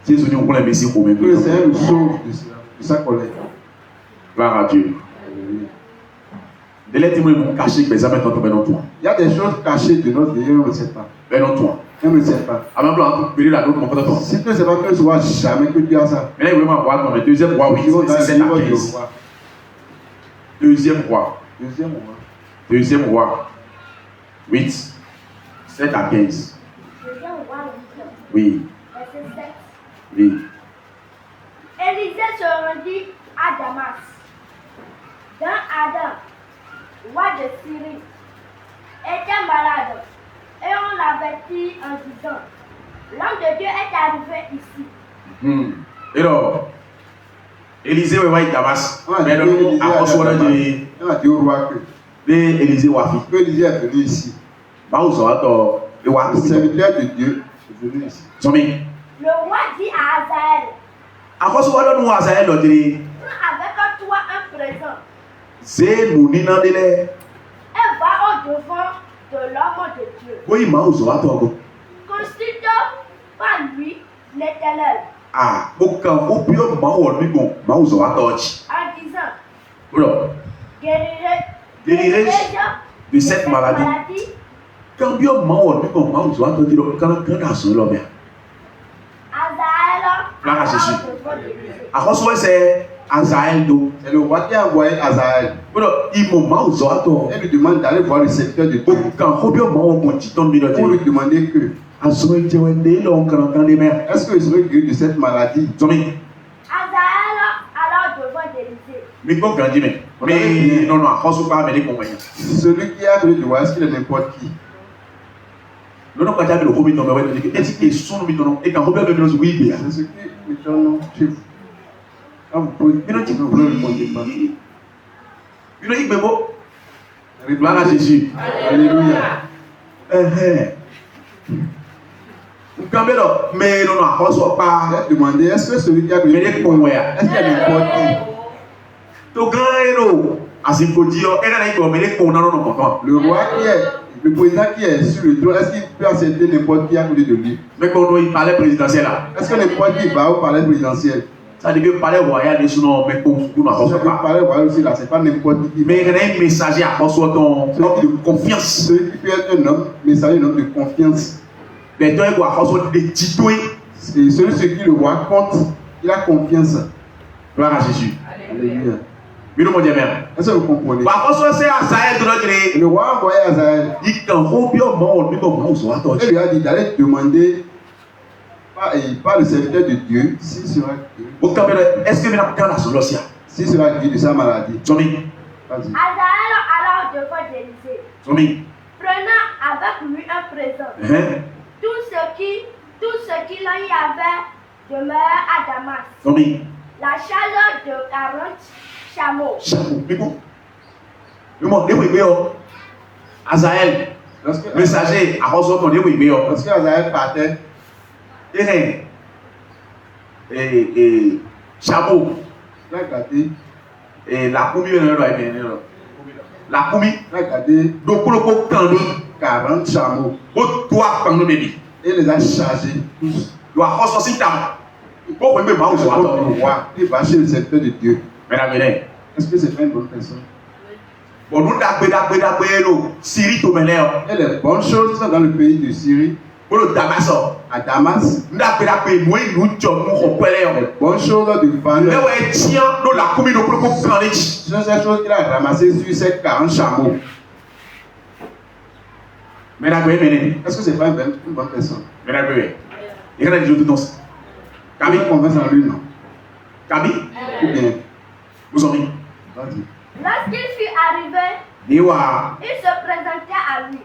Jésus nous pour les messieurs pour même. Que le Seigneur nous sauve de sa colère. Gloire à Dieu. De les témoins m'ont caché que les amis sont tombés dans toi. Il y a des choses cachées de notre vie, on ne sait pas. Mais dans toi. On ne sait pas. À même temps, tu peux la d'autre mon frère toi. Si tu ne sais pas que tu ne vois jamais que tu as ça. Mais là, il veut m'avoir comme deuxième roi, oui, c'est 7 à 15. Deuxième roi. Deuxième roi. 8. 7 à 15. Oui. Oui. Élisée se rendit à Damas. Dans Adam, roi de Syrie, était malade. Et on l'avertit en disant, l'homme de Dieu est arrivé ici. Et alors, Élisée va voir Damas. Mais non, à cause de au roi que Élisée va faire. Que Élisée est venu ici. Le serviteur de Dieu est venu ici. Le roi dit à Azaël, à cause de nous, Azaël, avec toi un présent. C'est mon innan de l'air. Et va au devant de l'homme de Dieu. Oui, ma ouzo à toi. Consulte par lui l'Éternel. Ah, aucun opium ma ou lui bon, ma ouzo à toi. En disant, alors, guérirai de cette maladie. Quand bien ma ou lui bon, ma ouzo à toi, quand à son l'homme. Là, Jésus. À cause de c'est Azaël do. C'est le roi qui a envoyé Azaël. Il m'a ouzo à toi. Et lui demande d'aller voir le serviteur de Dieu. Quand bien ma ou bon, pour lui demander que est-ce qu'il serait guéri de cette maladie? Azaël alors devant d'Élisée. Mais non, à cause de pas amener pour celui qui a besoin de voir, est-ce qu'il est n'importe qui? Non, pas dire le premier nom, mais c'est son nom, et quand Robert de Menos, oui, c'est ce qui me donne chez vous. Quand vous posez, vous ne répondez pas. Il a dit, mais bon, gloire à Jésus. Alléluia. Mais non, à cause de pas. Demander, est-ce que celui qui a besoin de voir, est-ce qu'il y a n'importe qui? To grand héros, à ce qu'il faut dire, le roi qui est. Le président qui est sur le trône, est-ce qu'il peut accepter n'importe qui à côté de lui? Mais quand il parlait présidentiel là. Est-ce que n'importe qui va au palais présidentiel? Ça dit que palais royal est souvent mais pour nous à cause de pas. Palais royal aussi là, c'est pas n'importe qui. Mais il y a un messager à cause de ton homme de confiance. Celui qui peut être un homme, messager, un homme de confiance. Mais toi il doit à cause de titouer. C'est celui sur qui le roi compte, il a confiance. Gloire à Jésus. Alléluia. Est-ce que vous comprenez? Par contre, c'est Azaël de le roi a envoyé Azaël. Il lui a dit d'aller demander par le serviteur de Dieu s'il sera guéri. Est-ce que s'il sera guéri de sa maladie? Azaël alors devant d'Élisée, prenant avec lui un présent. Tout ce qu'il y avait demeure à Damas. La chaleur de 40 chameaux. Azaël, messager, à cause de ton éwé, parce que Azaël partait. Et chameau. Et la commune, la commune, donc pour le coup, 40 chameaux. Et les a chargés tous. Il doit ressortir ta main. Il va chez le serviteur de Dieu. Mesdames, Est-ce que c'est pas une bonne personne? Bon, nous d'abord, Syrie tout mener. Et les bonnes choses qui sont dans le pays de Syrie, Pour le Damas, à Damas, nous d'abord, nous sommes les bonnes choses de mais valeur. ouais, tiens, nous la commune pour prendre les Ce sont ces choses qu'il a ramassées sur ces 40 chameaux. mais la gueule, mais Est-ce que c'est pas une bonne personne? la gueule. Il y a des gens qui nous Camille convainc en lui, non? Kabi, Ou bien, vous en dites. vas-y. Lorsqu'il fut arrivé, Niwa, il se présentait à lui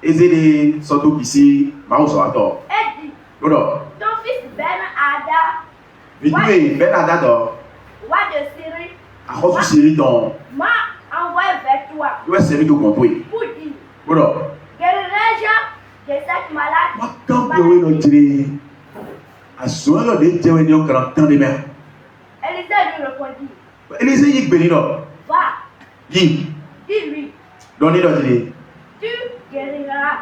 Ezele, surtout ici, Maousoator. et dit, Dodo, ton fils Ben-Hadad, Vidoué, Ben Adador, roi de Syrie, a reçu Syrie dans. m'a envoyé vers toi Tu es servi de contrôle. pour dire, Dodo, guérirai-je de cette maladie? moi, quand tu es notre tiré, à ce moment-là, les gens ont grand temps de mer. Élisée lui répondit, Élisée, il est béni, non? va, Qui? dis-lui, Donnez notre tiré. tu guériras.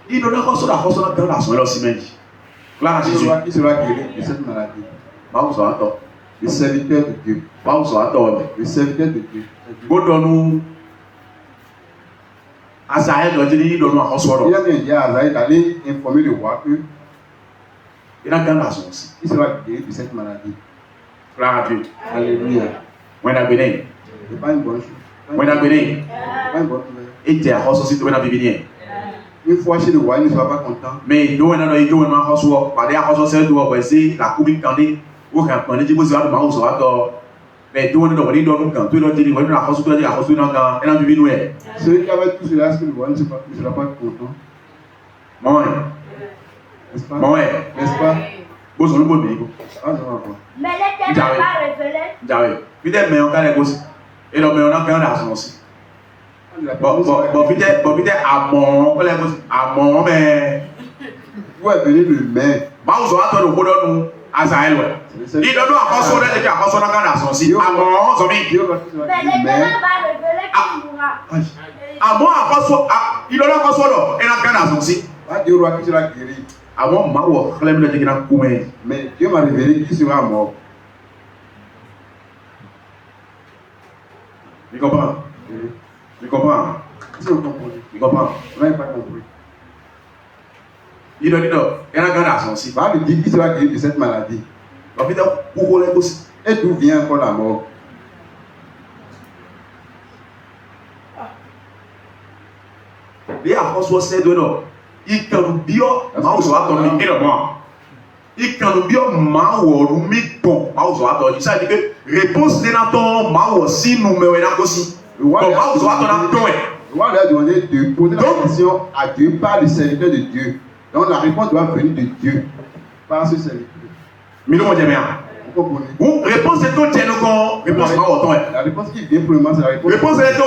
Il donne encore sur la force dans la soirée aussi, mais. Là, Jésus, Qui sera guéri de cette maladie? Maousoator. Le serviteur de Dieu. Maousoator. Le serviteur de Dieu. Godonu, Asaël doit dire, donne-nous encore Il soir. a bien dit à Azaïd d'aller informer le roi Il a quand la son aussi. qu'il sera guéri de cette maladie. Gloire à Dieu. Alléluia. Moi, n'a béni. Ce n'est pas une bonne chose. Moi, n'a béni. C'est pas une bonne nouvelle. Et tu as reçu aussi, tu vas béni. Une fois chez le roi, il ne sera pas content. Mais il doit y avoir un reçu. Par la reçu, c'est la commune candée. Ou quand on dit que vous avez un reçu, mais il doit y avoir un quand tu dois dire, la reçu, tu dois dire, la reçu, elle a béni. Celui qui avait tout cela, est-ce que le roi ne sera pas content? Moi, N'est-ce pas? moi, N'est-ce pas? vous avez béni. Ah, non, non. Mais l'Éternel m'a révélé J'arrive. Peut-être, mais on a les gosses. Et donc, mais on a quand l'argent aussi. Bon, peut-être à mon, mais. Où est venu le maire? Maouzo a toi le coup de nous, Azaël. Il donne nous à passer dans les cas, passer dans la nation aussi. À mon, zombie. Mais l'Éternel m'a révélé qu'il mourra. À moi, à passer, il donne à passer là, et dans la nation aussi. Pas Dieu roi qui sera guéri. À moi, Maouo, je l'aime le dire dans le Mais Dieu m'a révélé qu'il sera mort. Tu comprends? Tu comprends? Si vous comprenez. Tu comprends? Vous n'avez pas compris. Il donne, il y a la nation aussi. Va lui dire qu'il sera guéri de cette maladie. Donc, peut-être, pour les gosses. Et d'où vient encore la mort? Les apôtres c'est de nous. Il can bio, Maouzo a ton micro de moi. Il can bio, Maouo, nous mettons. Maouzo a ton. Ça veut dire que réponse de notre Maouo si nous me voyons aussi. Comme Maouzo a ton ton. Le roi leur a demandé de poser la question à Dieu par le serviteur de Dieu. Donc la réponse doit venir de Dieu par ce serviteur. Mais nous, on dit bien. Vous comprenez? Ou réponse de ton tien, nous, réponse Maouo ton. La réponse qui vient pour le moment, c'est la réponse. Réponse de ton,